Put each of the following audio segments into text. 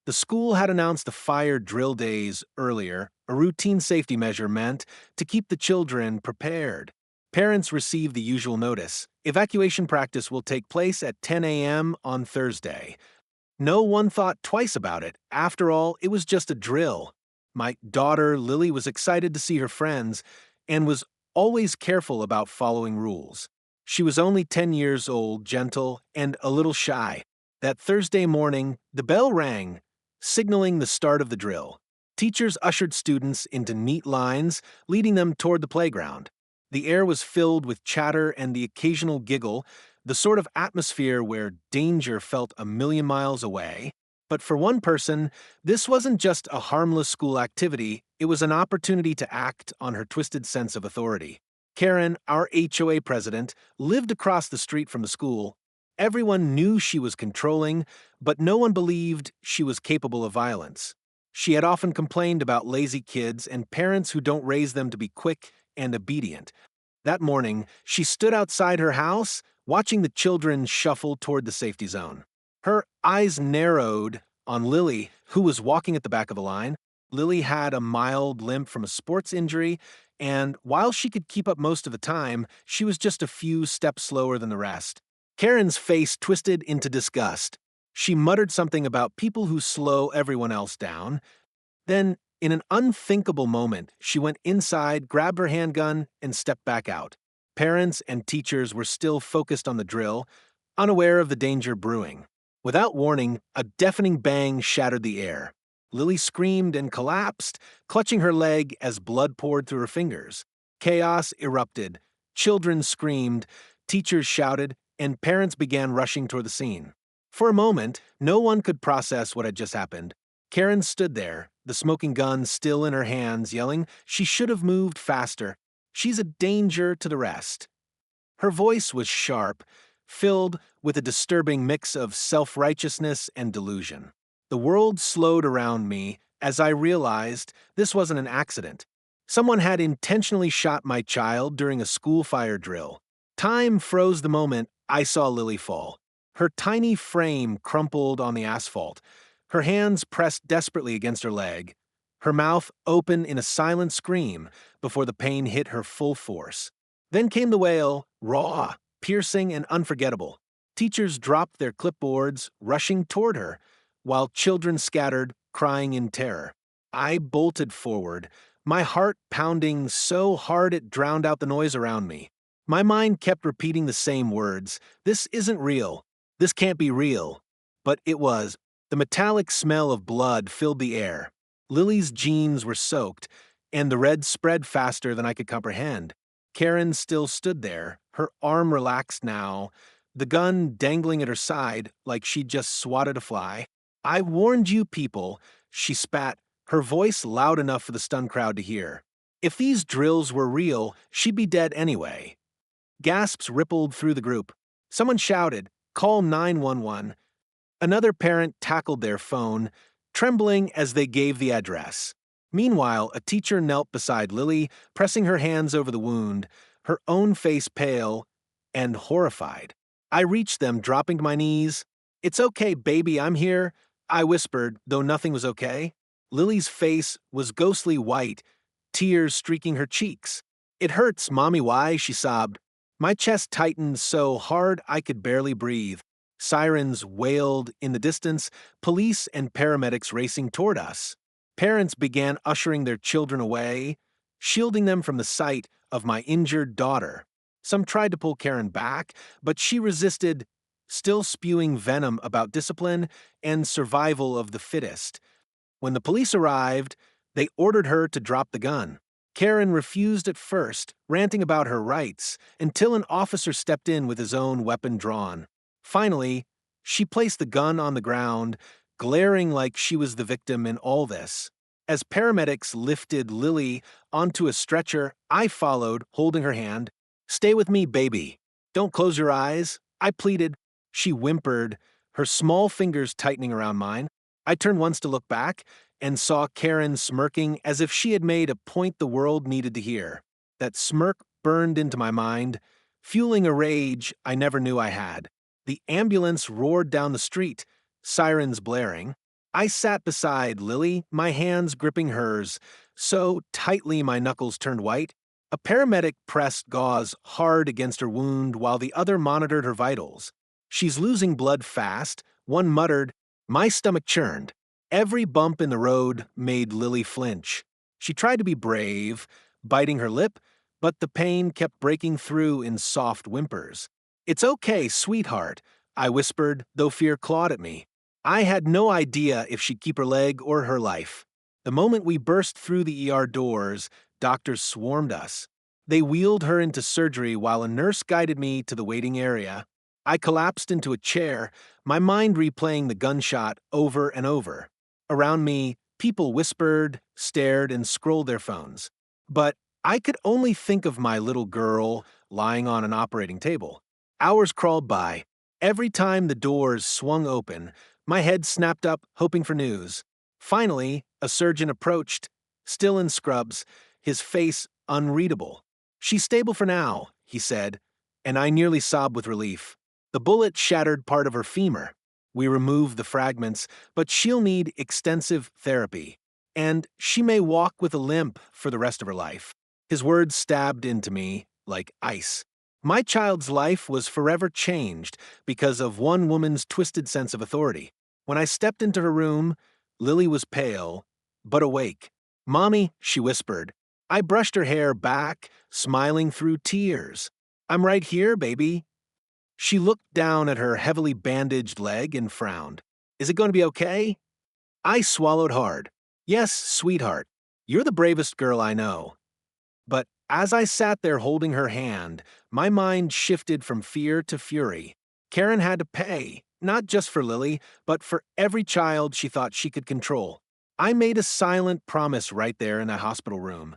The school had announced the fire drill days earlier, a routine safety measure meant to keep the children prepared. Parents received the usual notice. Evacuation practice will take place at 10 a.m. on Thursday. No one thought twice about it. After all, it was just a drill. My daughter, Lily, was excited to see her friends and was always careful about following rules. She was only 10 years old, gentle, and a little shy. That Thursday morning, the bell rang, signaling the start of the drill. Teachers ushered students into neat lines, leading them toward the playground. The air was filled with chatter and the occasional giggle, the sort of atmosphere where danger felt a million miles away. But for one person, this wasn't just a harmless school activity, it was an opportunity to act on her twisted sense of authority. Karen, our HOA president, lived across the street from the school. Everyone knew she was controlling, but no one believed she was capable of violence. She had often complained about lazy kids and parents who don't raise them to be quick and obedient. That morning, she stood outside her house, watching the children shuffle toward the safety zone. Her eyes narrowed on Lily, who was walking at the back of the line. Lily had a mild limp from a sports injury, and while she could keep up most of the time, she was just a few steps slower than the rest. Karen's face twisted into disgust. She muttered something about people who slow everyone else down. Then, in an unthinkable moment, she went inside, grabbed her handgun, and stepped back out. Parents and teachers were still focused on the drill, unaware of the danger brewing. Without warning, a deafening bang shattered the air. Lily screamed and collapsed, clutching her leg as blood poured through her fingers. Chaos erupted. Children screamed, teachers shouted, and parents began rushing toward the scene. For a moment, no one could process what had just happened. Karen stood there, the smoking gun still in her hands, yelling, "She should have moved faster. She's a danger to the rest." Her voice was sharp, filled with a disturbing mix of self-righteousness and delusion. The world slowed around me as I realized this wasn't an accident. Someone had intentionally shot my child during a school fire drill. Time froze the moment I saw Lily fall. Her tiny frame crumpled on the asphalt, her hands pressed desperately against her leg, her mouth open in a silent scream before the pain hit her full force. Then came the wail, raw, piercing, and unforgettable. Teachers dropped their clipboards, rushing toward her, while children scattered, crying in terror. I bolted forward, my heart pounding so hard it drowned out the noise around me. My mind kept repeating the same words. This isn't real. This can't be real. But it was. The metallic smell of blood filled the air. Lily's jeans were soaked, and the red spread faster than I could comprehend. Karen still stood there, her arm relaxed now, the gun dangling at her side like she'd just swatted a fly. "I warned you people," she spat, her voice loud enough for the stunned crowd to hear. If these drills were real, she'd be dead anyway. Gasps rippled through the group. Someone shouted, "Call 911." Another parent tackled their phone, trembling as they gave the address. Meanwhile, a teacher knelt beside Lily, pressing her hands over the wound, her own face pale and horrified. I reached them, dropping to my knees. "It's okay, baby, I'm here," I whispered, though nothing was okay. Lily's face was ghostly white, tears streaking her cheeks. "It hurts, Mommy, why?" she sobbed. My chest tightened so hard I could barely breathe. Sirens wailed in the distance, police and paramedics racing toward us. Parents began ushering their children away, shielding them from the sight of my injured daughter. Some tried to pull Karen back, but she resisted, still spewing venom about discipline and survival of the fittest. When the police arrived, they ordered her to drop the gun. Karen refused at first, ranting about her rights, until an officer stepped in with his own weapon drawn. Finally, she placed the gun on the ground, glaring like she was the victim in all this. As paramedics lifted Lily onto a stretcher, I followed, holding her hand. "Stay with me, baby. Don't close your eyes," I pleaded. She whimpered, her small fingers tightening around mine. I turned once to look back and saw Karen smirking as if she had made a point the world needed to hear. That smirk burned into my mind, fueling a rage I never knew I had. The ambulance roared down the street, sirens blaring. I sat beside Lily, my hands gripping hers, so tightly my knuckles turned white. A paramedic pressed gauze hard against her wound while the other monitored her vitals. She's losing blood fast, one muttered. My stomach churned. Every bump in the road made Lily flinch. She tried to be brave, biting her lip, but the pain kept breaking through in soft whimpers. It's okay, sweetheart, I whispered, though fear clawed at me. I had no idea if she'd keep her leg or her life. The moment we burst through the ER doors, doctors swarmed us. They wheeled her into surgery while a nurse guided me to the waiting area. I collapsed into a chair, my mind replaying the gunshot over and over. Around me, people whispered, stared, and scrolled their phones. But I could only think of my little girl lying on an operating table. Hours crawled by. Every time the doors swung open, my head snapped up, hoping for news. Finally, a surgeon approached, still in scrubs, his face unreadable. She's stable for now, he said, and I nearly sobbed with relief. The bullet shattered part of her femur. We removed the fragments, but she'll need extensive therapy, and she may walk with a limp for the rest of her life. His words stabbed into me like ice. My child's life was forever changed because of one woman's twisted sense of authority. When I stepped into her room, Lily was pale, but awake. Mommy, she whispered. I brushed her hair back, smiling through tears. I'm right here, baby. She looked down at her heavily bandaged leg and frowned. Is it going to be okay? I swallowed hard. Yes, sweetheart. You're the bravest girl I know. But as I sat there holding her hand, my mind shifted from fear to fury. Karen had to pay, not just for Lily, but for every child she thought she could control. I made a silent promise right there in that hospital room.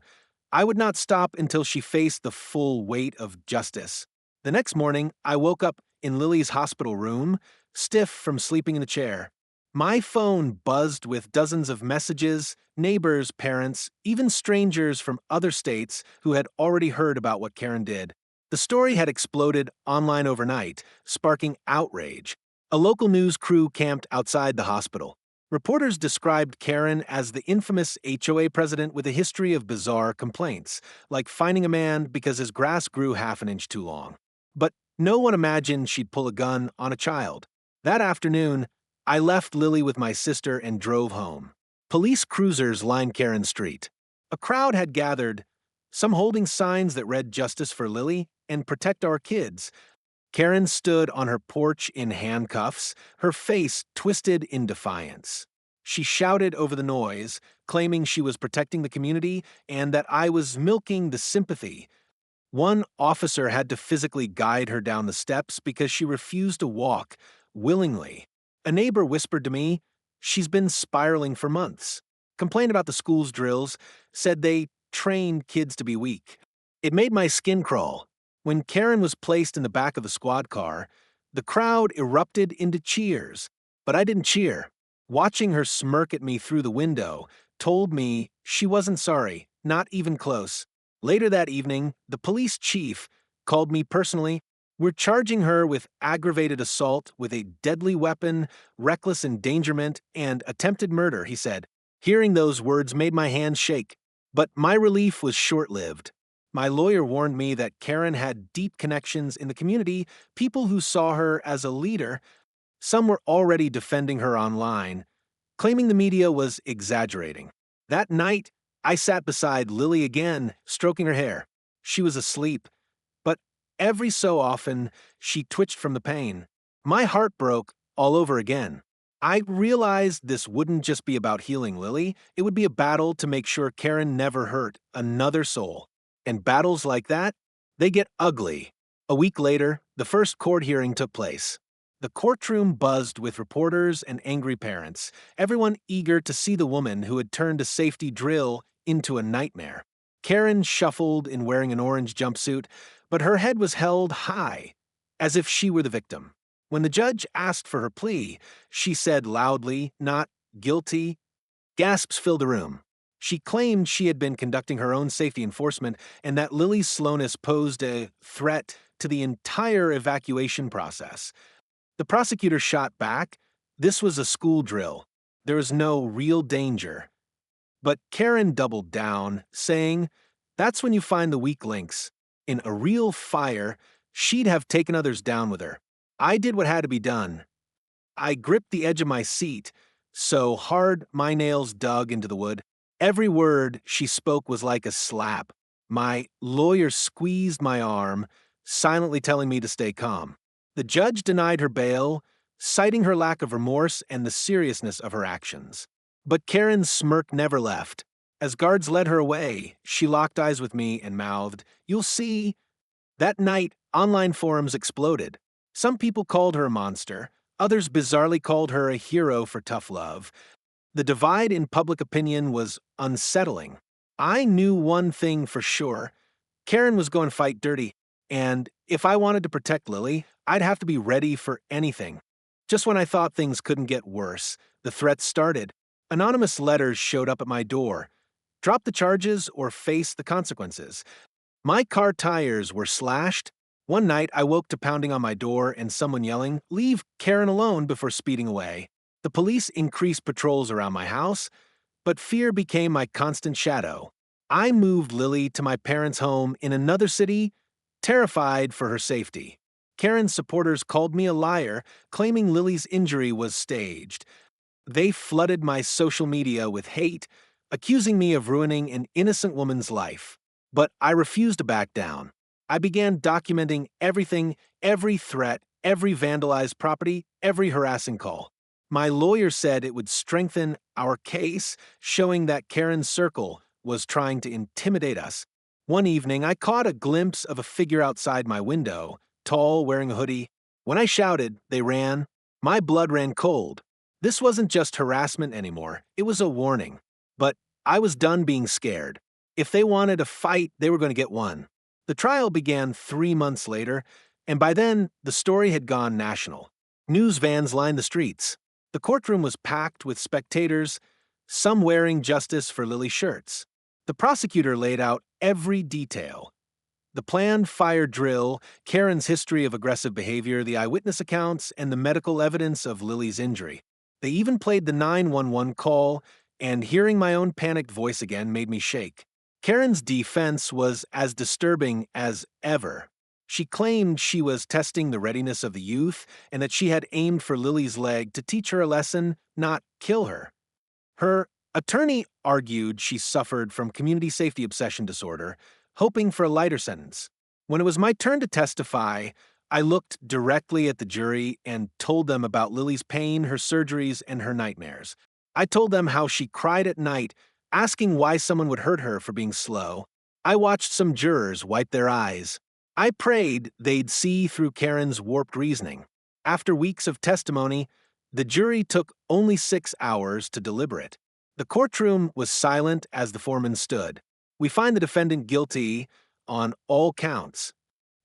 I would not stop until she faced the full weight of justice. The next morning, I woke up in Lily's hospital room, stiff from sleeping in the chair. My phone buzzed with dozens of messages, neighbors, parents, even strangers from other states who had already heard about what Karen did. The story had exploded online overnight, sparking outrage. A local news crew camped outside the hospital. Reporters described Karen as the infamous HOA president with a history of bizarre complaints, like fining a man because his grass grew half an inch too long. But no one imagined she'd pull a gun on a child. That afternoon, I left Lily with my sister and drove home. Police cruisers lined Karen Street. A crowd had gathered, some holding signs that read "Justice for Lily" and "Protect our kids." Karen stood on her porch in handcuffs, her face twisted in defiance. She shouted over the noise, claiming she was protecting the community and that I was milking the sympathy. One officer had to physically guide her down the steps because she refused to walk willingly. A neighbor whispered to me, she's been spiraling for months. Complained about the school's drills, said they trained kids to be weak. It made my skin crawl. When Karen was placed in the back of the squad car, the crowd erupted into cheers, but I didn't cheer. Watching her smirk at me through the window told me she wasn't sorry, not even close. Later that evening, the police chief called me personally. We're charging her with aggravated assault with a deadly weapon, reckless endangerment, and attempted murder, he said. Hearing those words made my hands shake. But my relief was short-lived. My lawyer warned me that Karen had deep connections in the community, people who saw her as a leader. Some were already defending her online, claiming the media was exaggerating. That night, I sat beside Lily again, stroking her hair. She was asleep, but every so often, she twitched from the pain. My heart broke all over again. I realized this wouldn't just be about healing Lily, it would be a battle to make sure Karen never hurt another soul. And battles like that, they get ugly. A week later, the first court hearing took place. The courtroom buzzed with reporters and angry parents, everyone eager to see the woman who had turned a safety drill into a nightmare. Karen shuffled in wearing an orange jumpsuit, but her head was held high, as if she were the victim. When the judge asked for her plea, she said loudly, not guilty. Gasps filled the room. She claimed she had been conducting her own safety enforcement and that Lily's slowness posed a threat to the entire evacuation process. The prosecutor shot back. This was a school drill. There was no real danger. But Karen doubled down, saying, "That's when you find the weak links. In a real fire, she'd have taken others down with her. I did what had to be done. I gripped the edge of my seat so hard my nails dug into the wood. Every word she spoke was like a slap. My lawyer squeezed my arm, silently telling me to stay calm. The judge denied her bail, citing her lack of remorse and the seriousness of her actions. But Karen's smirk never left. As guards led her away, she locked eyes with me and mouthed, "You'll see." That night, online forums exploded. Some people called her a monster, others bizarrely called her a hero for tough love. The divide in public opinion was unsettling. I knew one thing for sure: Karen was going to fight dirty, and if I wanted to protect Lily, I'd have to be ready for anything. Just when I thought things couldn't get worse, the threats started. Anonymous letters showed up at my door. Drop the charges or face the consequences. My car tires were slashed. One night, I woke to pounding on my door and someone yelling, "Leave Karen alone," before speeding away. The police increased patrols around my house, but fear became my constant shadow. I moved Lily to my parents' home in another city, terrified for her safety. Karen's supporters called me a liar, claiming Lily's injury was staged. They flooded my social media with hate, accusing me of ruining an innocent woman's life. But I refused to back down. I began documenting everything, every threat, every vandalized property, every harassing call. My lawyer said it would strengthen our case, showing that Karen's circle was trying to intimidate us. One evening, I caught a glimpse of a figure outside my window, tall, wearing a hoodie. When I shouted, they ran. My blood ran cold. This wasn't just harassment anymore, it was a warning. But I was done being scared. If they wanted a fight, they were going to get one. The trial began 3 months later, and by then, the story had gone national. News vans lined the streets. The courtroom was packed with spectators, some wearing Justice for Lily shirts. The prosecutor laid out every detail: the planned fire drill, Karen's history of aggressive behavior, the eyewitness accounts, and the medical evidence of Lily's injury. They even played the 911 call, and hearing my own panicked voice again made me shake. Karen's defense was as disturbing as ever. She claimed she was testing the readiness of the youth and that she had aimed for Lily's leg to teach her a lesson, not kill her. Her attorney argued she suffered from community safety obsession disorder, hoping for a lighter sentence. When it was my turn to testify, I looked directly at the jury and told them about Lily's pain, her surgeries, and her nightmares. I told them how she cried at night, asking why someone would hurt her for being slow. I watched some jurors wipe their eyes. I prayed they'd see through Karen's warped reasoning. After weeks of testimony, the jury took only 6 hours to deliberate. The courtroom was silent as the foreman stood. We find the defendant guilty on all counts.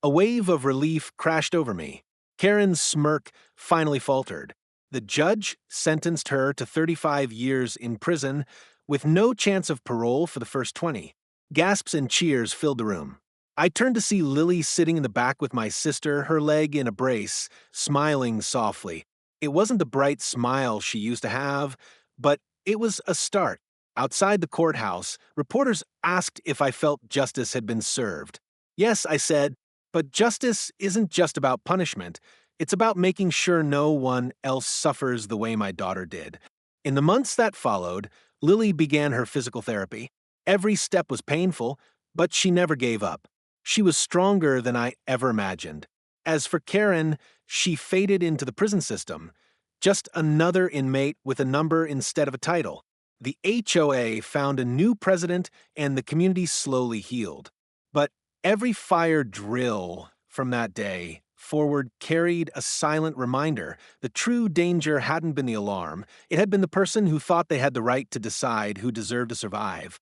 A wave of relief crashed over me. Karen's smirk finally faltered. The judge sentenced her to 35 years in prison with no chance of parole for the first 20. Gasps and cheers filled the room. I turned to see Lily sitting in the back with my sister, her leg in a brace, smiling softly. It wasn't the bright smile she used to have, but it was a start. Outside the courthouse, reporters asked if I felt justice had been served. Yes, I said, but justice isn't just about punishment. It's about making sure no one else suffers the way my daughter did. In the months that followed, Lily began her physical therapy. Every step was painful, but she never gave up. She was stronger than I ever imagined. As for Karen, she faded into the prison system, just another inmate with a number instead of a title. The HOA found a new president and the community slowly healed. But every fire drill from that day forward carried a silent reminder. The true danger hadn't been the alarm. It had been the person who thought they had the right to decide who deserved to survive.